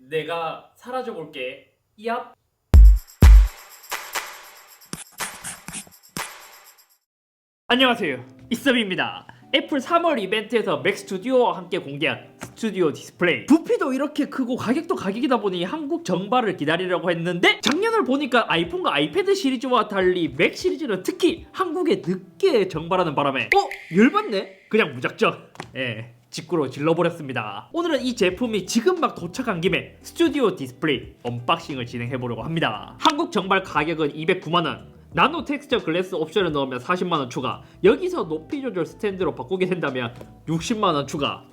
내가 사라져 볼게. 얍. 안녕하세요. 이썸입니다. 애플 3월 이벤트에서 맥 스튜디오와 함께 공개한 스튜디오 디스플레이. 부피도 이렇게 크고 가격도 가격이다 보니 한국 정발을 기다리려고 했는데 작년을 보니까 아이폰과 아이패드 시리즈와 달리 맥 시리즈는 특히 한국에 늦게 정발하는 바람에 열받네? 그냥 무작정 직구로 질러버렸습니다. 오늘은 이 제품이 지금 막 도착한 김에 스튜디오 디스플레이 언박싱을 진행해보려고 합니다. 한국 정발 가격은 209만원, 나노 텍스처 글래스 옵션을 넣으면 40만원 추가, 여기서 높이 조절 스탠드로 바꾸게 된다면 60만원 추가.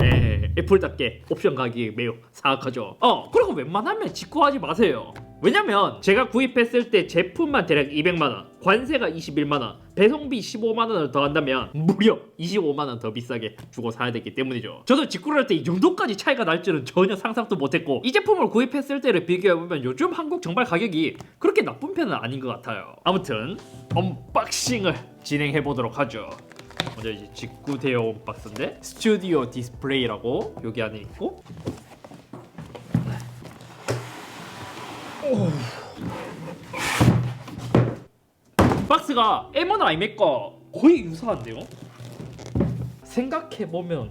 애플답게 옵션 가격이 매우 사악하죠. 그리고 웬만하면 직구하지 마세요. 왜냐면 제가 구입했을 때 제품만 대략 200만원, 관세가 21만원, 배송비 15만원을 더한다면 무려 25만원 더 비싸게 주고 사야 되기 때문이죠. 저도 직구를 할 때 이 정도까지 차이가 날 줄은 전혀 상상도 못했고, 이 제품을 구입했을 때를 비교해보면 요즘 한국 정발 가격이 그렇게 나쁜 편은 아닌 것 같아요. 아무튼 언박싱을 진행해보도록 하죠. 먼저 이제 직구 대여 박스인데 스튜디오 디스플레이라고 여기 안에 있고, 박스가 M1 아이맥과 거의 유사한데요? 생각해보면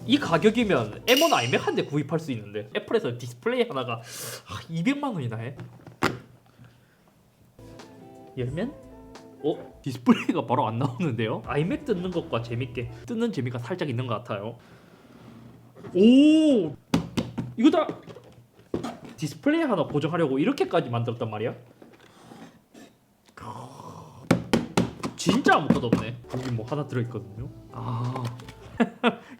이 가격이면 M1 아이맥 한 대 구입할 수 있는데 애플에서 디스플레이 하나가 200만원이나 해? 열면? 디스플레이가 바로 안 나오는데요? 아이맥 뜯는 것과 재밌게 뜯는 재미가 살짝 있는 것 같아요. 오! 이거 다 디스플레이 하나 고정하려고 이렇게까지 만들었단 말이야? 진짜 아무것도 없네. 여기 뭐 하나 들어있거든요.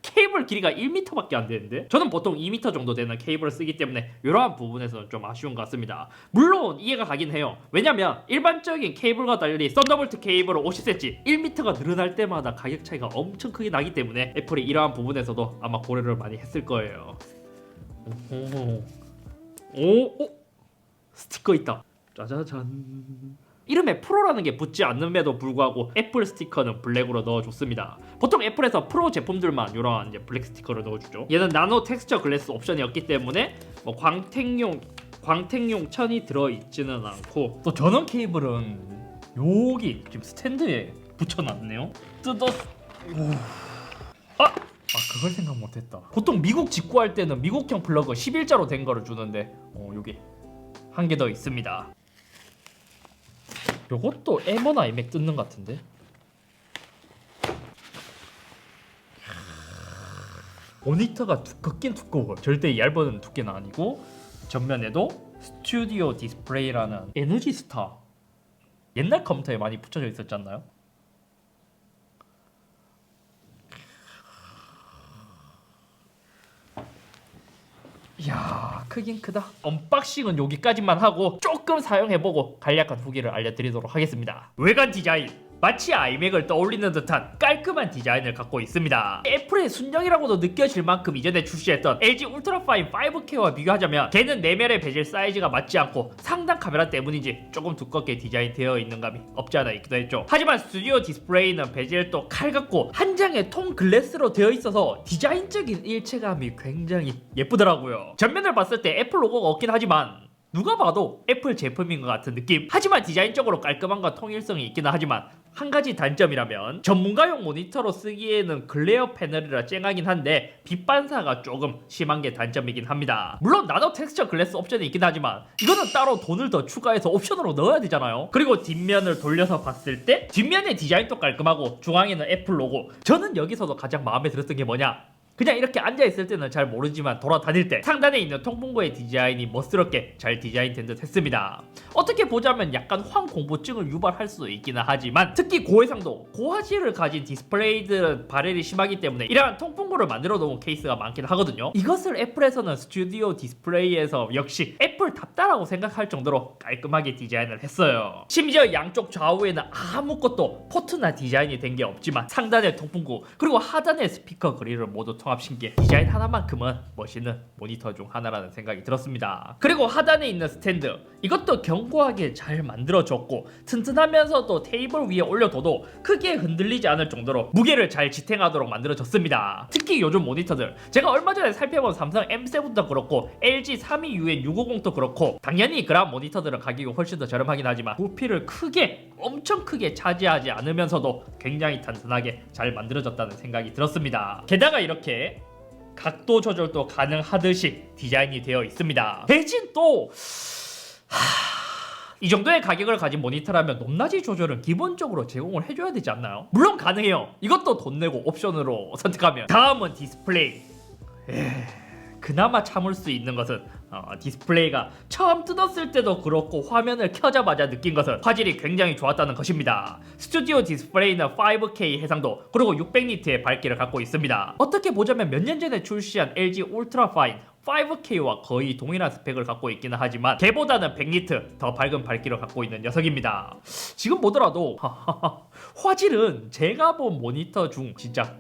케이블 길이가 1m밖에 안 되는데 저는 보통 2m 정도 되는 케이블을 쓰기 때문에 이러한 부분에서는 좀 아쉬운 것 같습니다. 물론 이해가 가긴 해요. 왜냐면 일반적인 케이블과 달리 썬더볼트 케이블은 50cm, 1m가 늘어날 때마다 가격 차이가 엄청 크게 나기 때문에 애플이 이러한 부분에서도 아마 고려를 많이 했을 거예요. 오, 스티커 있다. 짜자잔. 이름에 프로라는 게 붙지 않음에도 불구하고 애플 스티커는 블랙으로 넣어줬습니다. 보통 애플에서 프로 제품들만 이런 이제 블랙 스티커를 넣어주죠. 얘는 나노 텍스처 글래스 옵션이었기 때문에 뭐 광택용 천이 들어있지는 않고, 또 전원 케이블은 여기 지금 스탠드에 붙여놨네요. 그걸 생각 못했다. 보통 미국 직구할 때는 미국형 플러그 11자로 된 거를 주는데 여기 한 개 더 있습니다. 요것도 M1 아이맥 뜯는 것 같은데? 모니터가 두껍긴 두꺼워. 절대 얇은 두께는 아니고, 전면에도 스튜디오 디스플레이라는 에너지 스타, 옛날 컴퓨터에 많이 붙여져 있었지 않나요? 이야, 크긴 크다. 언박싱은 여기까지만 하고 조금 사용해보고 간략한 후기를 알려드리도록 하겠습니다. 외관 디자인, 마치 아이맥을 떠올리는 듯한 깔끔한 디자인을 갖고 있습니다. 애플의 순정이라고도 느껴질 만큼 이전에 출시했던 LG 울트라파인 5K와 비교하자면 걔는 내면의 베젤 사이즈가 맞지 않고 상단 카메라 때문인지 조금 두껍게 디자인되어 있는 감이 없지 않아 있기도 했죠. 하지만 스튜디오 디스플레이는 베젤도 칼 같고 한 장의 통 글래스로 되어 있어서 디자인적인 일체감이 굉장히 예쁘더라고요. 전면을 봤을 때 애플 로고가 없긴 하지만 누가 봐도 애플 제품인 것 같은 느낌. 하지만 디자인적으로 깔끔함과 통일성이 있기는 하지만 한 가지 단점이라면 전문가용 모니터로 쓰기에는 글레어 패널이라 쨍하긴 한데 빛 반사가 조금 심한 게 단점이긴 합니다. 물론 나노 텍스처 글래스 옵션이 있긴 하지만 이거는 따로 돈을 더 추가해서 옵션으로 넣어야 되잖아요. 그리고 뒷면을 돌려서 봤을 때 뒷면의 디자인도 깔끔하고 중앙에는 애플 로고. 저는 여기서도 가장 마음에 들었던 게 뭐냐, 그냥 이렇게 앉아있을 때는 잘 모르지만 돌아다닐 때 상단에 있는 통풍구의 디자인이 멋스럽게 잘 디자인된 듯 했습니다. 어떻게 보자면 약간 황공포증을 유발할 수도 있기는 하지만 특히 고해상도, 고화질을 가진 디스플레이들은 발열이 심하기 때문에 이러한 통풍구를 만들어 놓은 케이스가 많긴 하거든요. 이것을 애플에서는 스튜디오 디스플레이에서 역시 애플답게 맞다라고 생각할 정도로 깔끔하게 디자인을 했어요. 심지어 양쪽 좌우에는 아무것도 포트나 디자인이 된 게 없지만 상단의 통풍구 그리고 하단의 스피커 그릴을 모두 통합신 게 디자인 하나만큼은 멋있는 모니터 중 하나라는 생각이 들었습니다. 그리고 하단에 있는 스탠드 이것도 견고하게 잘 만들어졌고 튼튼하면서도 테이블 위에 올려둬도 크게 흔들리지 않을 정도로 무게를 잘 지탱하도록 만들어졌습니다. 특히 요즘 모니터들 제가 얼마 전에 살펴본 삼성 M7도 그렇고 LG 32UN650도 그렇고 당연히 그런 모니터들은 가격이 훨씬 더 저렴하긴 하지만 부피를 엄청 크게 차지하지 않으면서도 굉장히 단단하게 잘 만들어졌다는 생각이 들었습니다. 게다가 이렇게 각도 조절도 가능하듯이 디자인이 되어 있습니다. 대신 또 이 정도의 가격을 가진 모니터라면 높낮이 조절은 기본적으로 제공을 해줘야 되지 않나요? 물론 가능해요. 이것도 돈 내고 옵션으로 선택하면. 다음은 디스플레이. 그나마 참을 수 있는 것은 디스플레이가 처음 뜯었을 때도 그렇고 화면을 켜자마자 느낀 것은 화질이 굉장히 좋았다는 것입니다. 스튜디오 디스플레이는 5K 해상도 그리고 600니트의 밝기를 갖고 있습니다. 어떻게 보자면 몇 년 전에 출시한 LG 울트라 파인 5K와 거의 동일한 스펙을 갖고 있기는 하지만 걔보다는 100니트 더 밝은 밝기를 갖고 있는 녀석입니다. 지금 보더라도 화질은 제가 본 모니터 중 진짜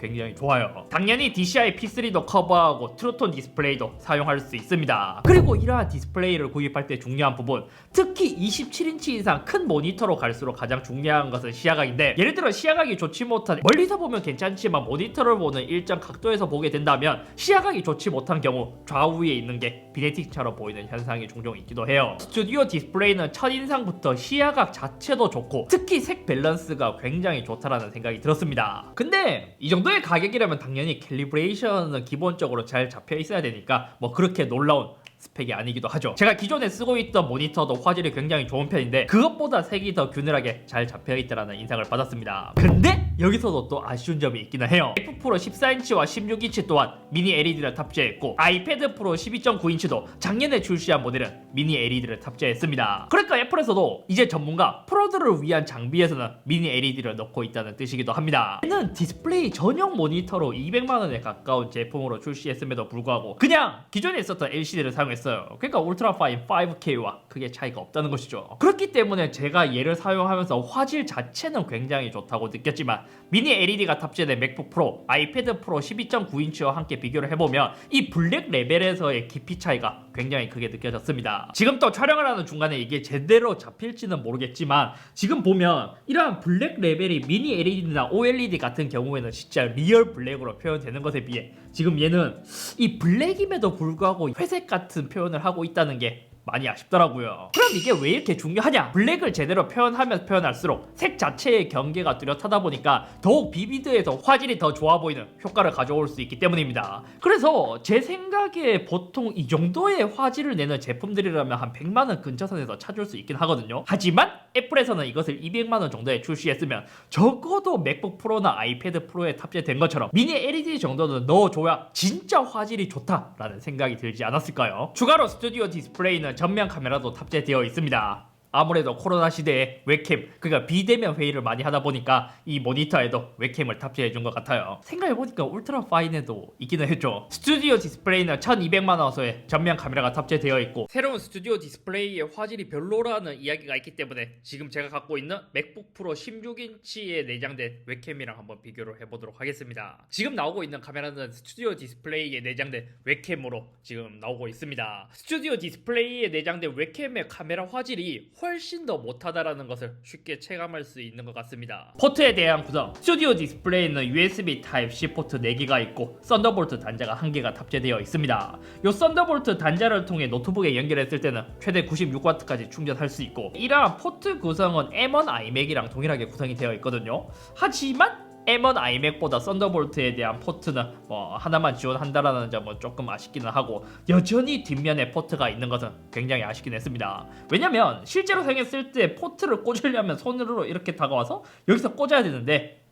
굉장히 좋아요. 당연히 DCI P3도 커버하고 트루톤 디스플레이도 사용할 수 있습니다. 그리고 이러한 디스플레이를 구입할 때 중요한 부분, 특히 27인치 이상 큰 모니터로 갈수록 가장 중요한 것은 시야각인데, 예를 들어 시야각이 좋지 못한, 멀리서 보면 괜찮지만 모니터를 보는 일정 각도에서 보게 된다면 시야각이 좋지 못한 경우 좌우에 있는 게 비네틱처럼 보이는 현상이 종종 있기도 해요. 스튜디오 디스플레이는 첫인상부터 시야각 자체도 좋고 특히 색 밸런스가 굉장히 좋다라는 생각이 들었습니다. 근데 이 정도의 가격이라면 당연히 캘리브레이션은 기본적으로 잘 잡혀 있어야 되니까 뭐 그렇게 놀라운 스펙이 아니기도 하죠. 제가 기존에 쓰고 있던 모니터도 화질이 굉장히 좋은 편인데 그것보다 색이 더 균일하게 잘 잡혀있다라는 인상을 받았습니다. 근데 여기서도 또 아쉬운 점이 있기는 해요. 맥북 프로 14인치와 16인치 또한 미니 LED를 탑재했고 아이패드 프로 12.9인치도 작년에 출시한 모델은 미니 LED를 탑재했습니다. 그러니까 애플에서도 이제 전문가 프로들을 위한 장비에서는 미니 LED를 넣고 있다는 뜻이기도 합니다. 얘는 디스플레이 전용 모니터로 200만원에 가까운 제품으로 출시했음에도 불구하고 그냥 기존에 있었던 LCD를 사용했어요. 그러니까 울트라 파인 5K와 크게 차이가 없다는 것이죠. 그렇기 때문에 제가 얘를 사용하면서 화질 자체는 굉장히 좋다고 느꼈지만 미니 LED가 탑재된 맥북 프로, 아이패드 프로 12.9인치와 함께 비교를 해보면 이 블랙 레벨에서의 깊이 차이가 굉장히 크게 느껴졌습니다. 지금 또 촬영을 하는 중간에 이게 제대로 잡힐지는 모르겠지만 지금 보면 이러한 블랙 레벨이 미니 LED나 OLED 같은 경우에는 진짜 리얼 블랙으로 표현되는 것에 비해 지금 얘는 이 블랙임에도 불구하고 회색 같은 표현을 하고 있다는 게 많이 아쉽더라고요. 그럼 이게 왜 이렇게 중요하냐? 블랙을 제대로 표현하면 표현할수록 색 자체의 경계가 뚜렷하다 보니까 더욱 비비드해서 화질이 더 좋아 보이는 효과를 가져올 수 있기 때문입니다. 그래서 제 생각에 보통 이 정도의 화질을 내는 제품들이라면 한 100만원 근처 선에서 찾을 수 있긴 하거든요. 하지만 애플에서는 이것을 200만원 정도에 출시했으면 적어도 맥북 프로나 아이패드 프로에 탑재된 것처럼 미니 LED 정도는 넣어줘야 진짜 화질이 좋다라는 생각이 들지 않았을까요? 추가로 스튜디오 디스플레이는 전면 카메라도 탑재되어 있습니다. 아무래도 코로나 시대에 웹캠, 그러니까 비대면 회의를 많이 하다 보니까 이 모니터에도 웹캠을 탑재해준 것 같아요. 생각해보니까 울트라 파인에도 있기는 했죠. 스튜디오 디스플레이는 1200만원서의 전면 카메라가 탑재되어 있고 새로운 스튜디오 디스플레이의 화질이 별로라는 이야기가 있기 때문에 지금 제가 갖고 있는 맥북 프로 16인치에 내장된 웹캠이랑 한번 비교를 해보도록 하겠습니다. 지금 나오고 있는 카메라는 스튜디오 디스플레이에 내장된 웹캠으로 지금 나오고 있습니다. 스튜디오 디스플레이에 내장된 웹캠의 카메라 화질이 훨씬 더 못하다라는 것을 쉽게 체감할 수 있는 것 같습니다. 포트에 대한 구성, 스튜디오 디스플레이는 USB Type-C 포트 4개가 있고 썬더볼트 단자가 1개가 탑재되어 있습니다. 이 썬더볼트 단자를 통해 노트북에 연결했을 때는 최대 96W까지 충전할 수 있고 이러한 포트 구성은 M1 iMac이랑 동일하게 구성이 되어 있거든요. 하지만 M1 iMac보다 썬더볼트에 대한 포트는 뭐 하나만 지원한다라는 점은 조금 아쉽기는 하고 여전히 뒷면에 포트가 있는 것은 굉장히 아쉽긴 했습니다. 왜냐면 실제로 사용했을 때 포트를 꽂으려면 손으로 이렇게 다가와서 여기서 꽂아야 되는데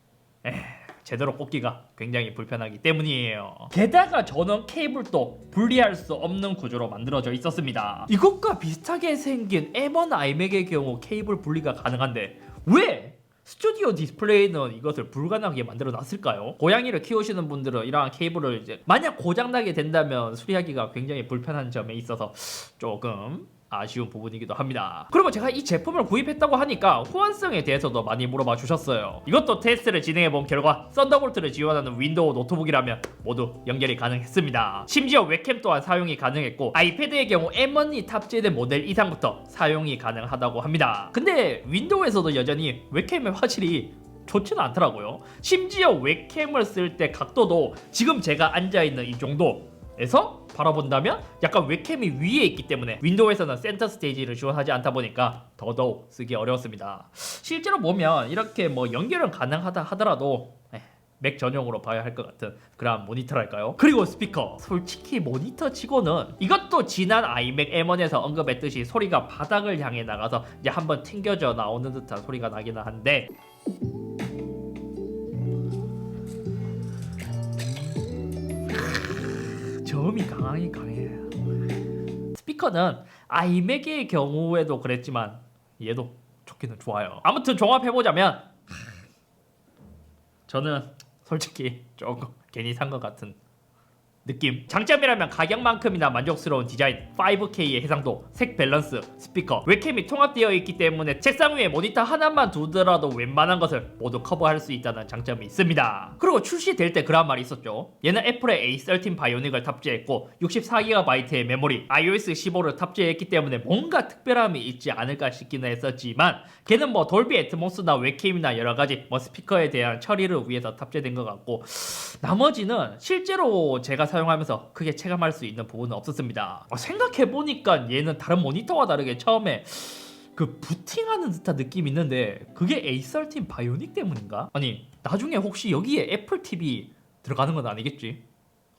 제대로 꽂기가 굉장히 불편하기 때문이에요. 게다가 전원 케이블도 분리할 수 없는 구조로 만들어져 있었습니다. 이것과 비슷하게 생긴 M1 iMac의 경우 케이블 분리가 가능한데 왜 스튜디오 디스플레이는 이것을 불가능하게 만들어 놨을까요? 고양이를 키우시는 분들은 이러한 케이블을 이제 만약 고장나게 된다면 수리하기가 굉장히 불편한 점에 있어서 조금 아쉬운 부분이기도 합니다. 그리고 제가 이 제품을 구입했다고 하니까 호환성에 대해서도 많이 물어봐 주셨어요. 이것도 테스트를 진행해본 결과 썬더볼트를 지원하는 윈도우 노트북이라면 모두 연결이 가능했습니다. 심지어 웹캠 또한 사용이 가능했고 아이패드의 경우 M1이 탑재된 모델 이상부터 사용이 가능하다고 합니다. 근데 윈도우에서도 여전히 웹캠의 화질이 좋지는 않더라고요. 심지어 웹캠을 쓸 때 각도도 지금 제가 앉아있는 이 정도에서 바라본다면 약간 웹캠이 위에 있기 때문에 윈도우에서는 센터 스테이지를 지원하지 않다 보니까 더더욱 쓰기 어려웠습니다. 실제로 보면 이렇게 뭐 연결은 가능하다 하더라도 맥 전용으로 봐야 할 것 같은 그런 모니터랄까요? 그리고 스피커, 솔직히 모니터 치고는 이것도 지난 아이맥 M1에서 언급했듯이 소리가 바닥을 향해 나가서 이제 한번 튕겨져 나오는 듯한 소리가 나기는 한데 저음이 강해요. 스피커는 아이맥의 경우에도 그랬지만 얘도 좋기는 좋아요. 아무튼 종합해보자면 저는 솔직히 조금 괜히 산 것 같은 느낌. 장점이라면 가격만큼이나 만족스러운 디자인, 5K의 해상도, 색 밸런스, 스피커, 웹캠이 통합되어 있기 때문에 책상 위에 모니터 하나만 두더라도 웬만한 것을 모두 커버할 수 있다는 장점이 있습니다. 그리고 출시될 때 그런 말이 있었죠. 얘는 애플의 A13 바이오닉을 탑재했고 64GB의 메모리, iOS 15를 탑재했기 때문에 뭔가 특별함이 있지 않을까 싶기는 했었지만 걔는 뭐 돌비 애트모스나 웹캠이나 여러가지 뭐 스피커에 대한 처리를 위해서 탑재된 것 같고 나머지는 실제로 제가 사용하면서 크게 체감할 수 있는 부분은 없었습니다. 생각해보니까 얘는 다른 모니터와 다르게 처음에 그 부팅하는 듯한 느낌이 있는데 그게 A13 바이오닉 때문인가? 아니 나중에 혹시 여기에 애플 TV 들어가는 건 아니겠지?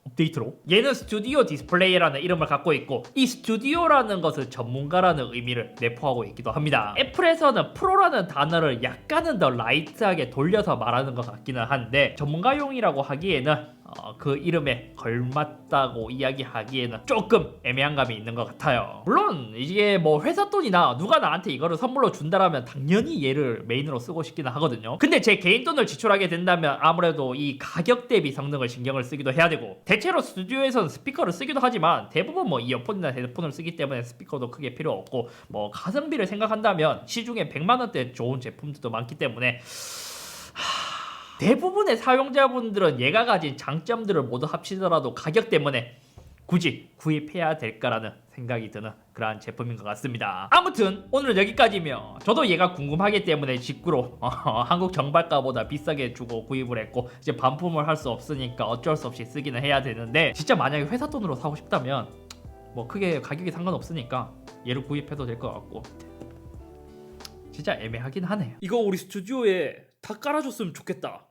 업데이트로? 얘는 스튜디오 디스플레이라는 이름을 갖고 있고 이 스튜디오라는 것은 전문가라는 의미를 내포하고 있기도 합니다. 애플에서는 프로라는 단어를 약간은 더 라이트하게 돌려서 말하는 것 같기는 한데 전문가용이라고 하기에는 그 이름에 걸맞다고 이야기하기에는 조금 애매한 감이 있는 것 같아요. 물론 이게 뭐 회사 돈이나 누가 나한테 이거를 선물로 준다라면 당연히 얘를 메인으로 쓰고 싶기는 하거든요. 근데 제 개인 돈을 지출하게 된다면 아무래도 이 가격 대비 성능을 신경을 쓰기도 해야 되고 대체로 스튜디오에서는 스피커를 쓰기도 하지만 대부분 뭐 이어폰이나 헤드폰을 쓰기 때문에 스피커도 크게 필요 없고 뭐 가성비를 생각한다면 시중에 100만원대 좋은 제품들도 많기 때문에 대부분의 사용자분들은 얘가 가진 장점들을 모두 합치더라도 가격 때문에 굳이 구입해야 될까라는 생각이 드는 그러한 제품인 것 같습니다. 아무튼 오늘은 여기까지며 저도 얘가 궁금하기 때문에 직구로 한국 정발가보다 비싸게 주고 구입을 했고 이제 반품을 할 수 없으니까 어쩔 수 없이 쓰기는 해야 되는데 진짜 만약에 회사 돈으로 사고 싶다면 뭐 크게 가격이 상관없으니까 얘를 구입해도 될 것 같고 진짜 애매하긴 하네요. 이거 우리 스튜디오에 다 깔아줬으면 좋겠다.